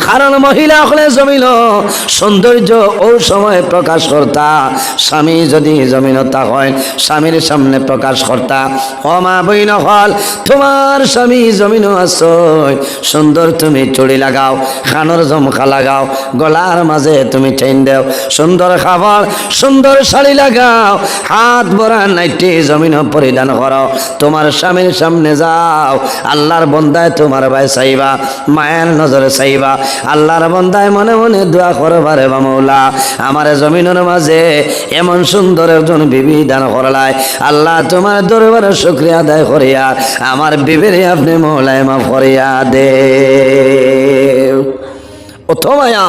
কারণ মহিলা হলে জমিন সৌন্দর্য ও সময় প্রকাশ করতা, স্বামী যদি জমিনতা হয় স্বামীর সামনে প্রকাশ করতা। ও মা বইন হল তোমার স্বামী জমিন আসয়, সুন্দর তুমি চুড়ি লাগাও, খানোর জমখা লাগাও, গলার মাঝে তুমি চেইন দেও, সুন্দর খাবার সুন্দর শাড়ি লাগাও, হাত ভরা নাইটি জমিন পরিধান করো, তোমার স্বামীর সামনে যাও। আল্লাহর বন্দায় তোমার ভাই চাইবা, মায়ের নজরে চাইবা, আল্লাহর বন্দায় মনে মনে দোয়া করবারে বা মৌলা আমার জমিনের মাঝে এমন সুন্দর একজন বিবি দান করলাই, আল্লাহ তোমার দরবারে শুকরিয়া আদায় করিয়া আমার বিবিরে আপনি মৌলায় মাফ করিয়া দে। অত মায়া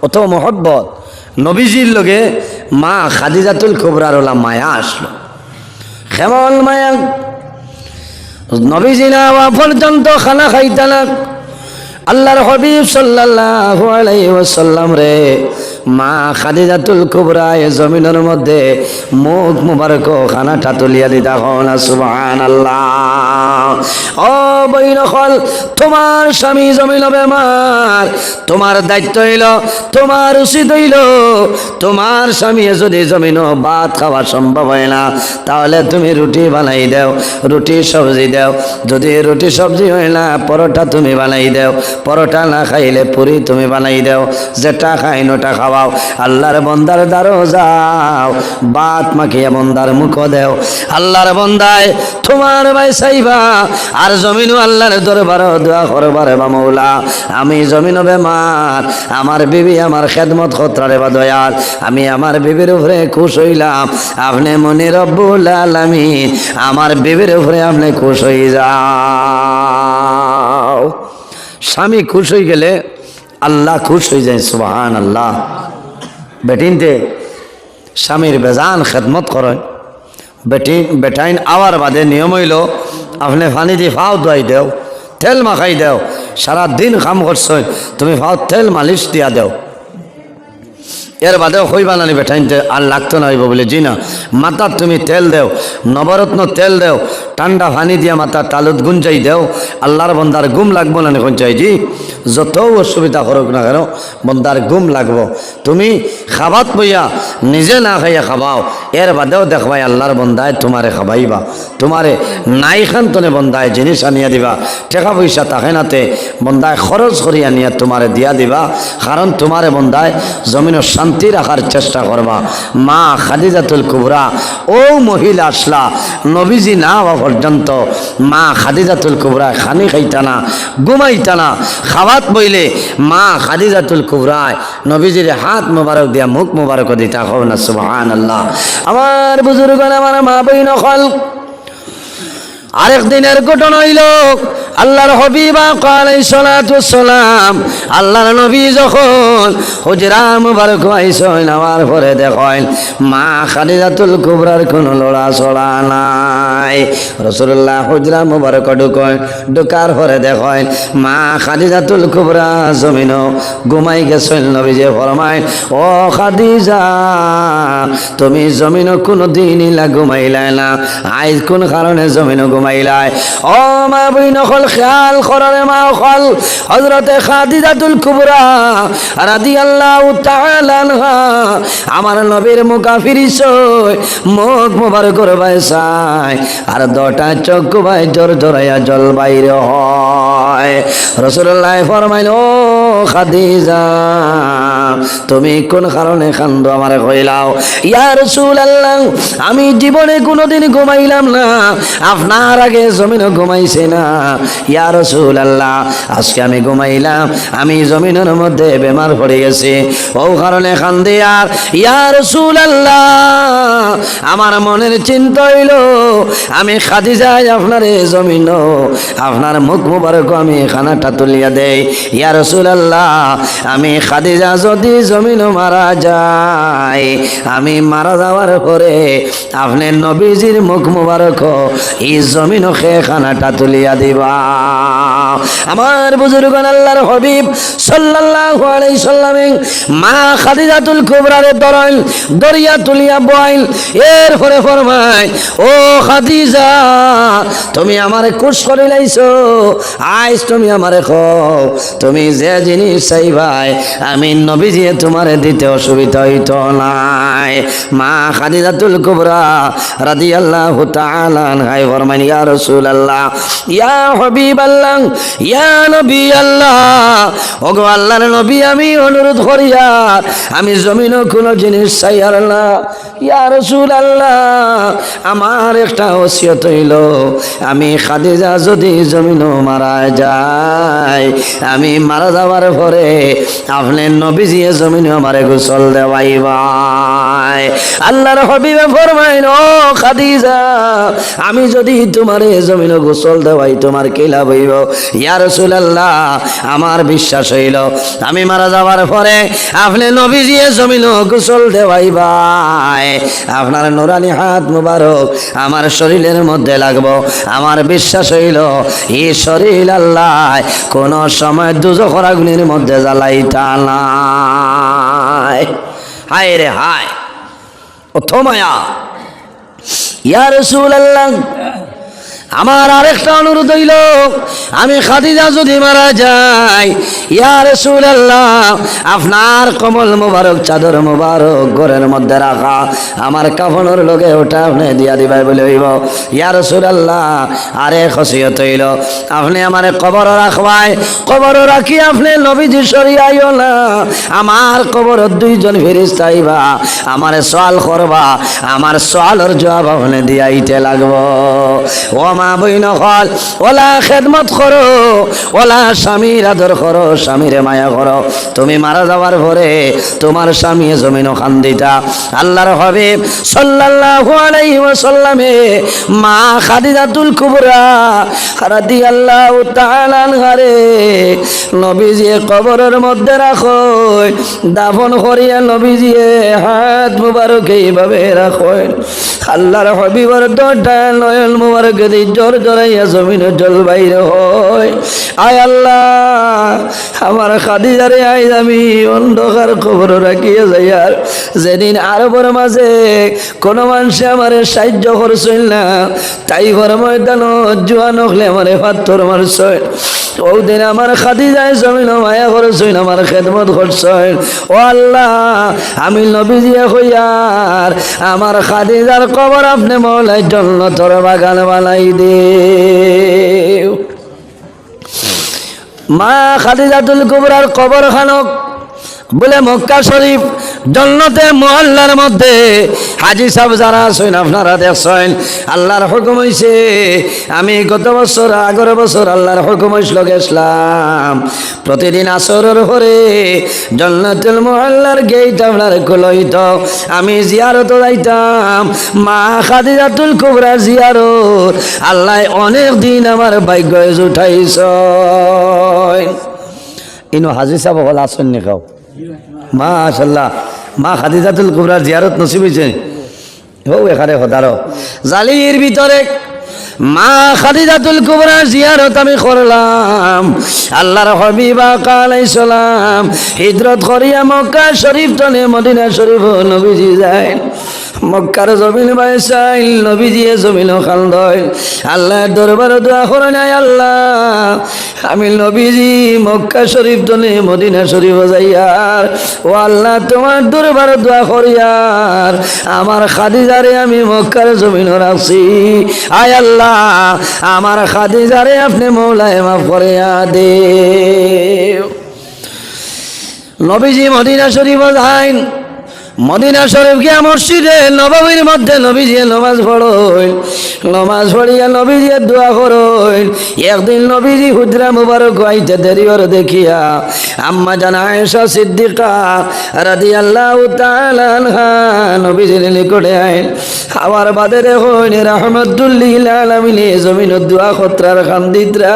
অত মহব্বত নবীজির লগে মা খাদিজাতুল কুবরার ওলা মায়া আসলো। কেমন মায়া, নবীজি না হওয়া পর্যন্ত খানা খাইতা না। আল্লাহর হাবিব সাল্লাল্লাহু আলাইহি ওয়াসাল্লাম রে মা খাদিজাতুল কুবরা এ জমিনের মধ্যে মুখ মুবারক খানাটা তুলিয়া দিতা হন। সুবহানাল্লাহ। ও বইন হল তোমার স্বামী জমিন বেমার, তোমার দায়িত্ব হইল, তোমার উচিত হইল তোমার স্বামী যদি জমিন ভাত খাওয়া সম্ভব হয় না তাহলে তুমি রুটি বানাই দাও, রুটি সবজি দাও, যদি রুটি সবজি হয় না পরোটা তুমি বানাই দাও, পরোটা না খাইলে পুরি তুমি বানাই দাও, যেটা খাই নোটা খাওয়াও। আল্লাহর বন্দার দ্বারও যাও, ভাত মাখিয়া বন্দার মুখ দেও। আল্লাহর বন্দায় তোমার ভাই চাইবা আর জমিনও আল্লাহর দরবারও দোয়া করবারে বা মৌলা আমি জমিনও বেমার, আমার বিবি আমার খেদমত খতরারে বা দয়াল, আমি আমার বিবির উপরে খুশ হইলাম, আপনি মনে রব্বুল আলামিন আমার বিবির উপরে আপনি খুশ হয়ে যাও। স্বামী খুশ হয়ে গেলে আল্লাহ খুশ হয়ে যায়। সুবহানাল্লাহ। বেটিনতে স্বামীর বেজান খেদমত করেন, বেটাইন আওয়ার বাদে নিয়ম হইল আপনি পানি দিয়ে ফাও ধোয়াই দেও, তেল মাখাই দেও, সারা দিন কাম করছ তুমি ফাও তেল মালিশ দিয়া দেও। এর বাদেও হইবা না বেটাইনতে আর লাগতো না হইব বলে জি না, মাথার তুমি তেল দেও, নবরত্ন তেল দেও, ঠান্ডা পানি দিয়া মাথা তালুত গুঞ্জাই দেও, আল্লাহর বন্দার গুম লাগবো না গুঞ্জাই জি, যত অসুবিধা করুক না কেন বন্দার গুম লাগবো। তুমি খাবাত বইয়া নিজে না খাইয়া খাবাও, এর বাদেও দেখবাই আল্লাহর বন্দায় তোমারে খাবাইবা, তোমারে নাই খান তনে বন্দায় জিনিস আনিয়া দিবা, টাকা পয়সা তাকে নাতে বন্দায় খরচ করিয়া নিয়ে তোমারে দিয়া দিবা, কারণ তোমারে বন্দায় জমিনের শান্তি রাখার চেষ্টা করবা। মা খাদিজাতুল কুবরা ও মহিলা আসলা নবীজি না হওয়া পর্যন্ত মা খাদিজাতুল কুবরা খানি খাইতা না, ঘুমাইতা না, খাওয়াত বইলে মা খাদিজাতুল কুবরায় নবীজির হাত মোবারক দিয়া মুখ মোবারক দিতা হও না। সুবহানাল্লাহ। আমার বুজুর্গ আমার মা বইন হল আরেক দিনের ঘটনা হইল আল্লাহর হাবিব আলাইহিস সালাতু ওয়াস সালাম আল্লাহর নবী যখন হুজরা মুবারক আইসেন নামার পরে দেখেন মা খাদিজাতুল কুবরার কোনো লড়া ছড়া নাই। রাসূলুল্লাহ হুজরা মুবারক ঢুকার পরে দেখেন মা খাদিজাতুল কুবরা জমিন ঘুমাই গেছেন। নবীজি ফরমায় ও খাদিজা তুমি জমিন কোনো দিনই ঘুমাইলাই না, আজ কোন কারণে জমিন ঘুমাইলাই? ও মা বইন হল খেয়াল করারে মা হল হযরতে খাদিজাতুল কুবরা রাদিয়াল্লাহু তাআলা আনহা আমার নবীর মুকাফিরিস মুখ মুবারক ভাই চাই আর দটা চোখ ভাই জোর জোরাইয়া জল বাইরে হয়। রাসূলুল্লাহ ফরমাইল ও খাদিজা তুমি কোন কারণে কান্দো আমারে কইলাও? ইয়া রাসূলুল্লাহ আমি জীবনে কোনোদিন ঘুমাইলাম না, আপনার আগে জমিন ঘুমাইছে না। ইয়া রাসূলুল্লাহ আজকে আমি ঘুমাইলাম, আমি জমিনের মধ্যে বেমার পড়ে গেছি, ও কারণে কান্দে। আর ইয়া রাসূলুল্লাহ আমার মনের চিন্তা হইল আমি খাদিজা আপনারে জমিন আপনার মুখ মুবারক আমি খানাটা তুলিয়া দেই। ইয়া রাসূলুল্লাহ আমি খাদিজা যদি জমিন মারা যায়, আমি মারা যাওয়ার পরে আপনি নবীজির মুখ মুবারক এই জমিন খেয়ে খানাটা তুলিয়া দিবা। আমার বুজুর্গ আল্লাহর হাবিব সাল্লাল্লাহু আলাইহি সাল্লাম মা খাদিজাতুল কুবরারে দরিয়া তুলিয়া বইল। এর পরে ফরমায় ও খাদিজা তুমি আমারে খুশ করে লাইছো, আজ তুমি আমারে খাও, তুমি যে জিনিস চাইবাই আমি নবীজি তোমারে দিতে অসুবিধা হইত নাই। মা খাদিজাতুল কুবরা রাদিয়াল্লাহু তাআলা আনহা ফরমান ইয়া রাসূলুল্লাহ ইয়া হাবিবাল্লাহ ইয়া নবী আল্লাহ, ওগো আল্লাহর নবী আমি অনুরোধ করি আর আমি জমিনও কোনো জিনিস চাই আর না। ইয়া রাসূলুল্লাহ আমার একটা ওসিয়ত হইল, আমি খাদিজা যদি জমিনও মারা যায়, আমি মারা যাওয়ার পরে আপনি নবীজি জমিনে আমারে গোসল দেওয়াইবাই। আল্লাহর হাবিবে ফরমাইন ও খাদিজা আমি যদি তোমারে জমিনে গোসল দেওয়াই তোমার কি লাভ হইব? ইয়া রাসূলুল্লাহ আমার বিশ্বাস হইল আমি মারা যাওয়ার পরে আপনি নবীজি জমিনে গোসল দেওয়াইবাই, আপনার নুরানি হাত মুবারক আমার শরীরের মধ্যে লাগবো। আমার বিশ্বাস হইল এই শরীর আল্লাহ কোন সময় দুজখের আগুনের মধ্যে জ্বালাইতা নাই। হায় রে হায় ও থমায়া ইয়া রাসূলুল্লাহ আমার আরেকটা অনুরোধ হইল, আমি খাদিজা যদি মারা যাই ইয়া রাসূলুল্লাহ আপনার কমল মোবারক চাদর মোবারক ঘরের মধ্যে রাখা আমার কাফনের লগে ওটা আপনি দিয়া দিবাই বলে হইব। ইয়া রাসূলুল্লাহ আরে খসিয়ত হইল আপনি আমারে কবর রাখবাই, কবর রাখি আপনি নবীজি সরিয়াইও না, আমার কবর দুইজন ফেরেশতা আইবা আমারে সওয়াল করবা, আমার সওয়ালের জবাব আপনি দিয়াইতে লাগবো। ও মা বইন হল ওলা খেদমত করো, ওলা স্বামীর আদর করো, স্বামীর মায়া করো। তুমি মারা যাওয়ার পরে তোমার স্বামী জমিন খান দিতা। আল্লাহর হাবিব সাল্লাল্লাহু আলাইহি ওয়াসাল্লামে মা খাদিজাতুল কুবরা রাদিয়াল্লাহু তাআলা আনহারে নবীজি কবরের মধ্যে রাখো, দাফন করিয়া নবীজি হাত মুবারক এইভাবে রাখো। আল্লাহর হাবিবের দরজা নয়ন মুবারক দি জোর জড়াইয়া জমিনে জল বাইরে হয়। আয় আল্লাহ আমার খাদিজারে আইজ আমি অন্ধকার খবর রাখিয়া যাই, আর যেদিন আরবের মাঝে কোনো মানুষে আমার সাহায্য করছিল না, তাই ঘর ময়দান জোয়ান হলে আমার পাথর মারছয়, ওদিন আমার খাদিজায় জমিন মায়া করছইন, আমার খেদমত করছইন। ও আল্লাহ আমি নবীজি হইয়ার আমার খাদিজার কবর আপনি মৌলাই জান্নাতের বাগান বানাই দে। মা খাদিজাতুল কুবরার কবর খানক বলে মক্কা শরীফ জান্নাতে মহল্লার মধ্যে হাজি সাহেব যারা আছেন আপনারা দেখছেন, আল্লাহর হুকুম হইছে আমি গত বছর আগের বছর আল্লাহর হুকুম হইছিল গেছিলাম প্রতিদিন আসরের পরে জান্নাতুল মহল্লার গেট আপনার খুলইত, আমি জিয়ারত যাইতাম মা খাদিজাতুল কুবরা জিয়ারত। আল্লাহ অনেক দিন আমার ভাগ্য উঠাইছ। ইনো হাজি সাহেব হল আসেন নি খাও মাশাআল্লাহ, মা খাদিজাতুল কুবরার জিয়ারত নসিব হয়েছে। ও এখানে হতারো জালির ভিতরে মা খাদিজাতুল কুবরার জিয়ারত আমি করলাম। আল্লাহর হাবিব আলাইহিস সালাম হিজরত করিয়া মক্কা শরীফ তনে মদিনা শরীফ নবীজি যায়। মক্কার জমিন বাইসাইল নবীজি জমিন খালদয়। আল্লাহর দরবারে দোয়া করে নাই, আল্লাহ আমি নবীজি মক্কা শরীফ তনে মদিনা শরীফ যাইয়ার, ও আল্লাহ তোমার দরবারে দোয়া করিয়ার আমার খাদিজারে আমি মক্কার জমিন রাখছি। আয় আল্লাহ আমার খাদিজারে আপনি মৌলায় মাফ করিয়া দে। নবীজি মদিনা শরীফ যাইন, মদিনা শরীফ গিয়া মসজিদে নববীর মধ্যে নবীজি নামাজ পড়েন, নামাজ পড়িয়া নবীজি দোয়া করেন। একদিন নবীজি হুজরা মুবারক আইতে দেরি করে দেখিয়া আম্মা জানা আয়েশা সিদ্দিকা রাদিয়াল্লাহু তাআলা আনহা নবীজির নিকটে আইন। আবার বাদে দেখুন রাহমাতুল লিল আলামিন জমিন দোয়া খতরার খান্দিতরা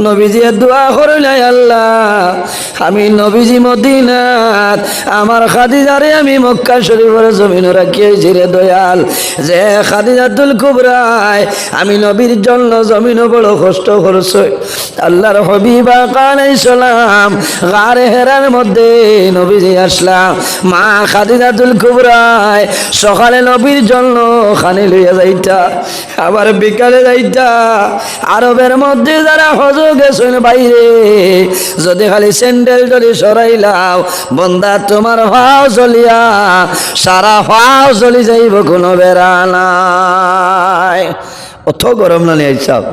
নবীজি দোয়া করেন, আল্লাহ আমি নবীজি মদিনাত আমার খাদিজারে আমি মক্কা শরীফের জমিন রাখিয়েছি রে দয়াল, যে খাদিজাতুল কুবরা আমি নবীর জন্য জমিন বড় কষ্ট করছে। আল্লাহর হাবিব আলাইহিস সালাম গারে হেরার মধ্যে নবীজি আসলাম, মা খাদিজাতুল কুবরা সকালে নবীর জন্য খানি লইয়া যাইতা, আবার বিকালে যাইতা। আরবের মধ্যে যারা হজ গেছেন বাইরে, যদি খালি স্যান্ডেল যদি সরাইলাও বন্দা তোমার হাও চলিয়া সারা হাও চলি যাইব, কোনো বেড়া নাই। অত গরম না নিয়ে সব,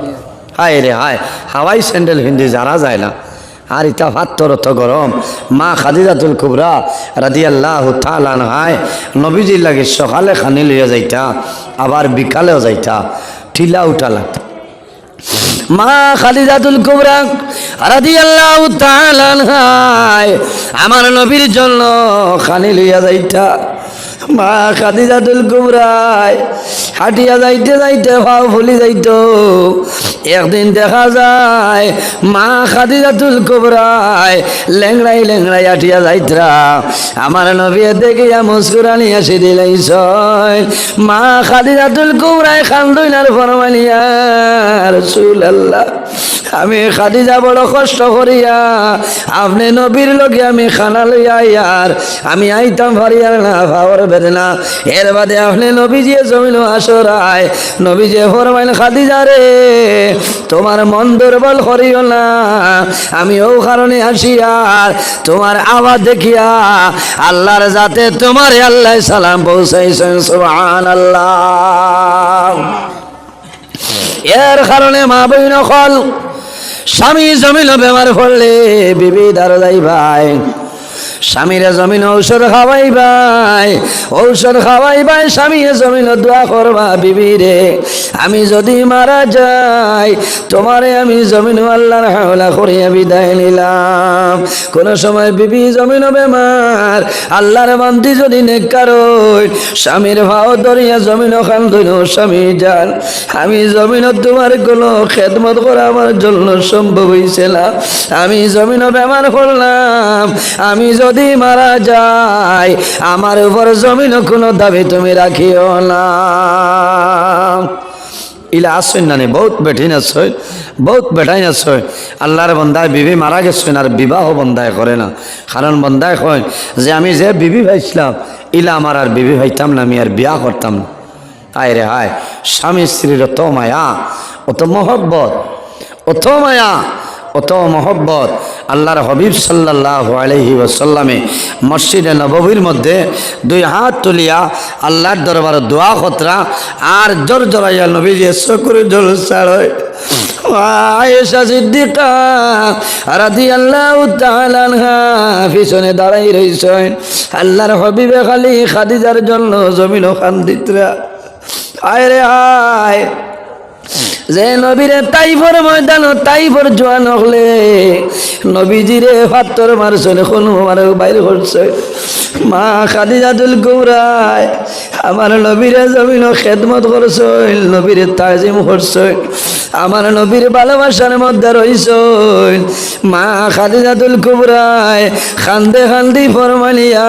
হায় রে হায়, হাওয়াই স্যান্ডেল হিন্দি যারা যায় না। আর ইটা ভাত্তর অত গরম। মা খাদিজাতুল কুবরা রাদিয়াল্লাহু তাআলা আনহা নবীজির লাগে সকালে খানি লইয়া যাইতা, আবার বিকালেও যাইতা, ঠিলা উঠা লাগতা। মা খাদিজাতুল কুবরা রাদিয়াল্লাহু তাআলা আনহা আমার নবীর জন্য খানি লইয়া যাইতা। মা খাদিজাতুল কুবরা হাঁটিয়া যাইতে যাইতে ভাও ভুলি যাইত। একদিন দেখা যায় মা খাদিজাতুল কুবরা লেংড়াই লেংড়াই হাঁটিয়া যাইতরা, আমার নবী দেখিয়া মুস্কুরানি হাসি দিলাইছ। মা খাদিজাতুল কুবরা খান্দইনার ফরমালিয়া রাসূলুল্লাহ, আমি খাদিজা বড় কষ্ট করিয়া আপনি নবীর লগে আমি খানা লইয়া ইয়ার আমি আইতাম পারিয়ার না, ভাবর বেদনা। এর বাদে আপনি নবীজি জমিল আসরায় নবীজি ফরমাইল, খাদিজা রে তোমার মন দুর্বল করিও না, আমি ও কারণে আসিয়ার তোমার আওয়াজ দেখিয়া আল্লাহর জাতে তোমার আল্লাহ সালাম পৌঁছাইছেন। সুবহানাল্লাহ। এর কারণে মা বইন কল স্বামী জমিন বেমার পড়লে বিবি দার যাই ভাই, স্বামীরে জমিন ঔষধ খাওয়াই ভাই, ঔষধ খাওয়াই ভাই, স্বামীরে জমিন দোয়া করবা বিবি রে আমি যদি মারা যাই তোমারে আমি জমিন আল্লাহর হাওলা করিয়া বিদায় নিলাম। কোন সময় বিবি জমিন বেমার, আল্লাহর বান্দি যদি নেককার হই স্বামীর ভাও ধরিয়া জমিন খান ধইল, স্বামী যান আমি জমিন তোমার কোনো খেদমত করা আমার জন্য সম্ভব হইছে না, আমি জমিন বেমার করলাম, আমি যদি মারা যায় আমার উপর জমিন কোনো দাবি তুমি রাখিও না। ইলা আসছেন না, বহুত বেঠিন আছে, বহুত বেঠাইন আছে। আল্লাহর বন্দায় বিবি মারা গেছেন আর বিবাহ বন্দায় করে না, কারণ বন্দায় কয় যে আমি যে বিবি ভাইছিলাম ইলা আমার আর বিবি ভাইতাম না, আমি আর বিয়া করতাম না। আয় রে হায়, স্বামী স্ত্রীর অত মায়া, অত মহব্বত, অত মায়া, অত মহব্বত। আল্লাহর হাবিব সাল্লাল্লাহু আলাইহি ওয়াসাল্লামে মসজিদে নববীর মধ্যে দুই হাত তুলিয়া আল্লাহর দরবারে দোয়া খতরা আর জোর জোরাইয়া নবীজি চকুরে জল ছাড়য়। আয়েশা সিদ্দিকা রাদিয়াল্লাহু তাআলা আনহা পিছনে দাঁড়াই রইছেন, আল্লাহর হাবিবে খালি খাদিজার জন্য জমিন খান্দিতরা। আয় রে আয়, যে নবীরে তাইফর ময়দান তাইফর জোয়ান হলে নবীজিরে পাথর মারছেন, কোন বাইর করছে। মা খাদিজাতুল কুবরা আমার নবীরে জমিন খেদমত করছেন, নবীরে তাজিম করছেন, আমার নবীর ভালোবাসার মধ্যে রইছেন। মা খাদিজাতুল কুবরা খান্দে খান্দি ফরমালিয়া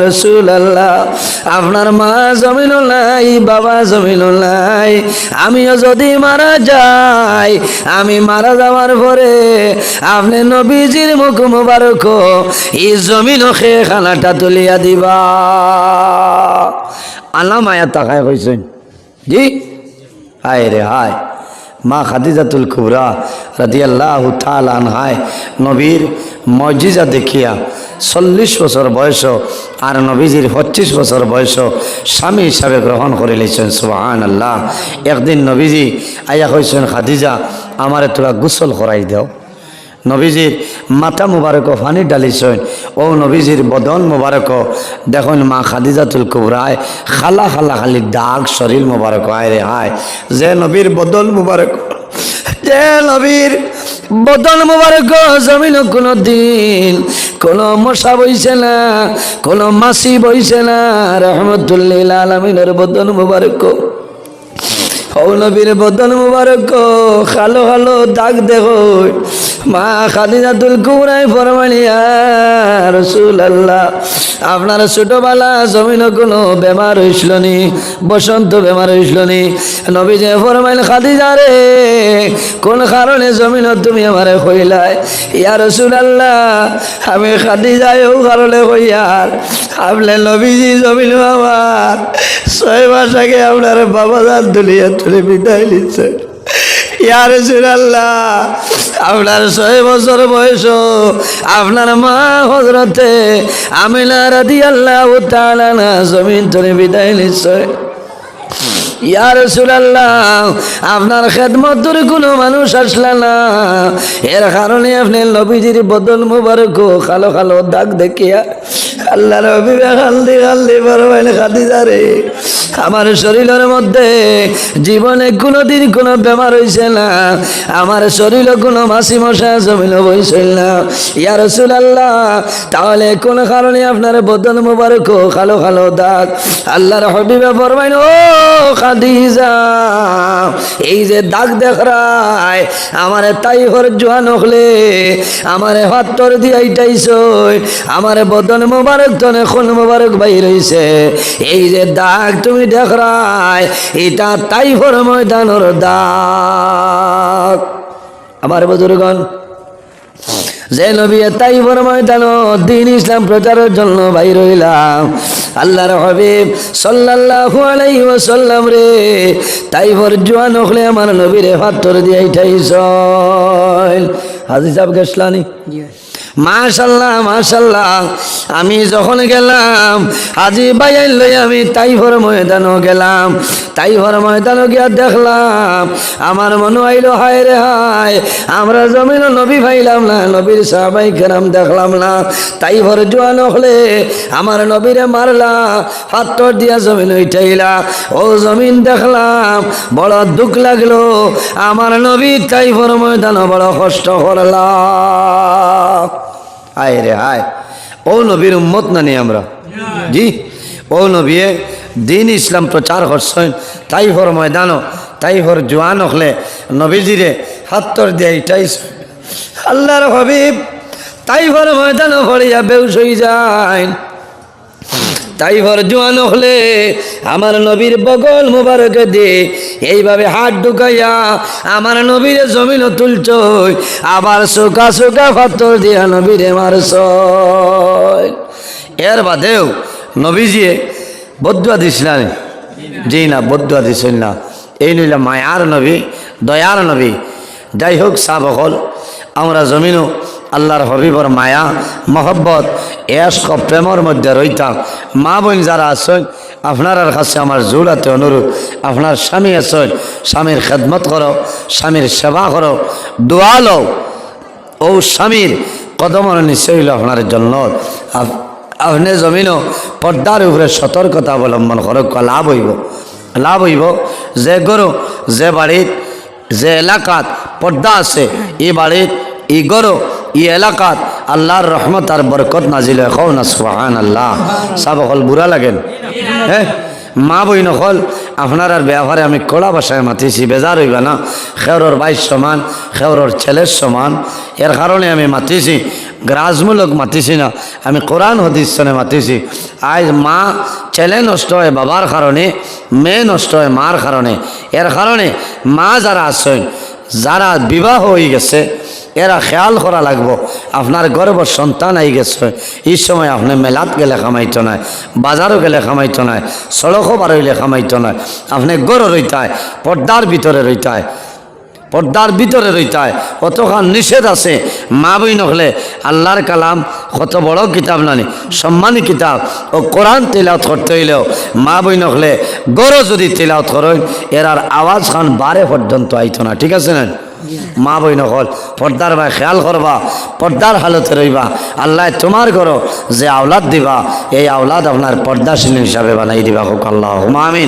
রাসূলুল্লাহ, আপনার মা জমিন নাই, বাবা জমিন নাই, আমিও যদি মারা যাই আমি মারা যাওয়ার পরে আপনি নবীজির মুখ মুবারক এই জমিন খে খানাটা তুলিয়া দিবা। আল্লাহ মায়া তাকায় কইছেন জি। হায় রে হায়, মা খাদিজাতুল কুবরা রাদিয়াল্লাহু তাআলা আনহা নবীর মুজিজা দেখিয়া 40 বছর বয়স আর নবীজির 25 বছর বয়স স্বামী হিসাবে গ্রহণ করে লিয়েছেন। সুবহানাল্লাহ। একদিন নবীজি আয়া কইছেন, খাদিজা আমারে তোরা গোসল করাই দাও। নবীজির মাথা মুবারক পানি ডালিছেন, ও নবীজির বদন মুবারক দেখুন মা খাদিজাতুল কুবরায় খালা খালা খালি দাগ শরীর মুবারক। আয় রে হায়, যে নবীর বদন মুবারক, যে নবীর বদন মুবারক জমিন কোনো দিন কোনো মশা বইছে না, কোনো মাসি বইছে না, রহমতুল লিল আলামিনের বদন মুবারক। ও নবীর বদন মুবারক খালো খালো দাগ দেখো, মা খাদিজাতুল কুবরা ফরমাইলেন ইয়া রাসূলুল্লাহ আপনার ছোটবেলা জমিন কোনো বেমার হইছিল নি বসন্ত বেমার হইছিল নি নবীজি ফরমাইলেন খাদিজা রে কোন কারণে জমিন তুমি আমারে কইলাই ইয়া রাসূলুল্লাহ আমি খাদিজা এই কারণে কইয়ার আপনি নবীজি জমিন আমার 6 মাস আগে আপনার বাবা জান দুলিয়া তুলে বিদায় নিচ্ছে ইয়া রাসূলুল্লাহ আপনার 6 বছর বয়স আপনার মা হযরতে আমিনা রাদিয়াল্লাহু তাআলা না জমিন থেকে বিদায় নিচ্ছে ইয়া রাসূলুল্লাহ আপনার খেদমতের কোনো মানুষ আসলা না এর কারণে আপনি নবীজির বদন মুবারক কালো কালো দাগ দেখিয়া আল্লাহ নবী খালদি খালদি ফরমাইলেন খাদিজা রে আমার শরীরের মধ্যে জীবনে কোনোদিন কোনো বেমার হইছে না আমার শরীরে কোনো মাছি মশা জমিন বইছিল না ইয়া রাসূলুল্লাহ তাহলে কোন কারণে আপনার বদন মুবারক কালো কালো দাগ আল্লাহর হাবিবে ফরমাইলেন ও খাদিজা এই যে দাগ দেখরায় আমার তাই হর জোয়ান হলে আমার হাত তোর দিয়াইটাইছই আমার বদন মুবারক তনে খুন মুবারক বাইর হইছে এই যে দাগ তুমি দেখরায় এটা তাইফর ময়দানের দাগ আমার বুজুর্গণ যে নবী তাইফর ময়দান দ্বীন ইসলাম প্রচারের জন্য বাইর হইলাম আল্লাহর হাবিব সাল্লাল্লাহু আলাইহি ওয়াসাল্লাম রে তাইফর জোয়ান হলে আমার নবীরে পাথর দিয়ে উঠাইছ হাজী সাহেব গেছলানি মাশাআল্লাহ মাশাআল্লাহ আমি যখন গেলাম হাজী ভাইয়াই লই আমি তাইফর ময়দানও গেলাম তাইফর ময়দানও গিয়া দেখলাম আমার মনে হইলো হায় রে হায় আমরা জমিন নবী পাইলাম না নবীর সাহাবাই কেরাম দেখলাম না তাইফর জোয়ান হলে আমার নবীরে মারলা পাথর দিয়া জমিন উঠাইলা ও জমিন দেখলাম বড় দুঃখ লাগলো আমার নবী তাইফর ময়দানও বড় কষ্ট করলা আয় রে হায় ও নবীর উম্মত না নি আমরা জি ও নবী দ্বীন ইসলাম প্রচার করছেন তাইফর ময়দানও তাইফর জোয়ান হলে নবীজিরে হাতর দিয়ে ইটাইছ আল্লাহর হাবিব তাইফর ময়দানও পড়িয়া বেহুশ হয়ে যায় তাইফর জোয়ান হলে আমার নবীর বগল মুবারকে দে এইভাবে হাত ঢুকাইয়া আমার নবীর জমিন তুলছ আবার শুকা শুকা পাথর দিয়া নবীরে মারছ এর বাদেও নবীজিয়ে বদুয়া দিছিলেন জি না বদুয়া দিছেন না এই নইলা মায়ার নবী দয়ার নবী যাই হোক সাব হল আমরা জমিনও আল্লাহর হবিবর মায়া মহব্বত এশক প্রেমর মধ্যে রইতাম মা বোন যারা আছেন আপনার কাছে আমার জোড়াতে অনুরোধ আপনার স্বামী আছেন স্বামীর খেদমত করো স্বামীর সেবা করো দোয়া লও ও স্বামীর কদমর নিশ্চয় হইল আপনার জন্য আপনি জমিনও পর্দার উপরে সতর্কতা অবলম্বন করো লাভ হইব যে গরু যে বাড়িত যে এলাকাত পর্দা আছে এই বাড়িত ই গরু ই এলাকাত আল্লাহর রহমত আর বরকত নাজিল হয় কও না সুবহানাল্লাহ সব হল বুড়া লাগেন হ্যাঁ মা বই নকল আপনার আর ব্যবহারে আমি কড়া ভাষায় মাতিছি বেজার হইবা না খেওরর ভাইয়ের সমান খেওরর ছেলের সমান এর কারণে আমি মাতিছি গ্রাজমূলক মাতিছি না আমি কোরআন হাদিস শুনে মাতিছি আজ মা ছেলে নষ্ট হয় বাবার কারণে মেয়ে নষ্ট হয় মার কারণে এর কারণে মা যারা আছেন যারা বিবাহ হয়ে গেছে এরা খেয়াল করা লাগবো আপনার গর্ভর সন্তান আই গেছে এই সময় আপনি মেলাত গেলে খামাইতো নয় বাজারও গেলে খামাইতো নয় সড়কও বার হইলে খামাইতো নয় আপনি গড় রইতায় পর্দার ভিতরে রইতায় পর্দার ভিতরে রইতায় কতখান নিষেধ আছে মা বই নকলে আল্লাহর কালাম কত বড় কিতাব নানি সম্মানী কিতাব ও কোরআন তেলাওয়াত করতে হইলেও মা বই নকলে গড় যদি তেলাওয়াত করেন এরার আওয়াজ খান বারে পর্যন্ত আইতো না ঠিক আছে না মা বই নকল পর্দার ভাই খেয়াল করবা পর্দার হালতে রইবা আল্লাহ তোমার করো যে আওলাদ দিবা এই আওলাদ আপনার পর্দাশীল হিসাবে বানাই দিবা হোক আল্লাহ আমিন।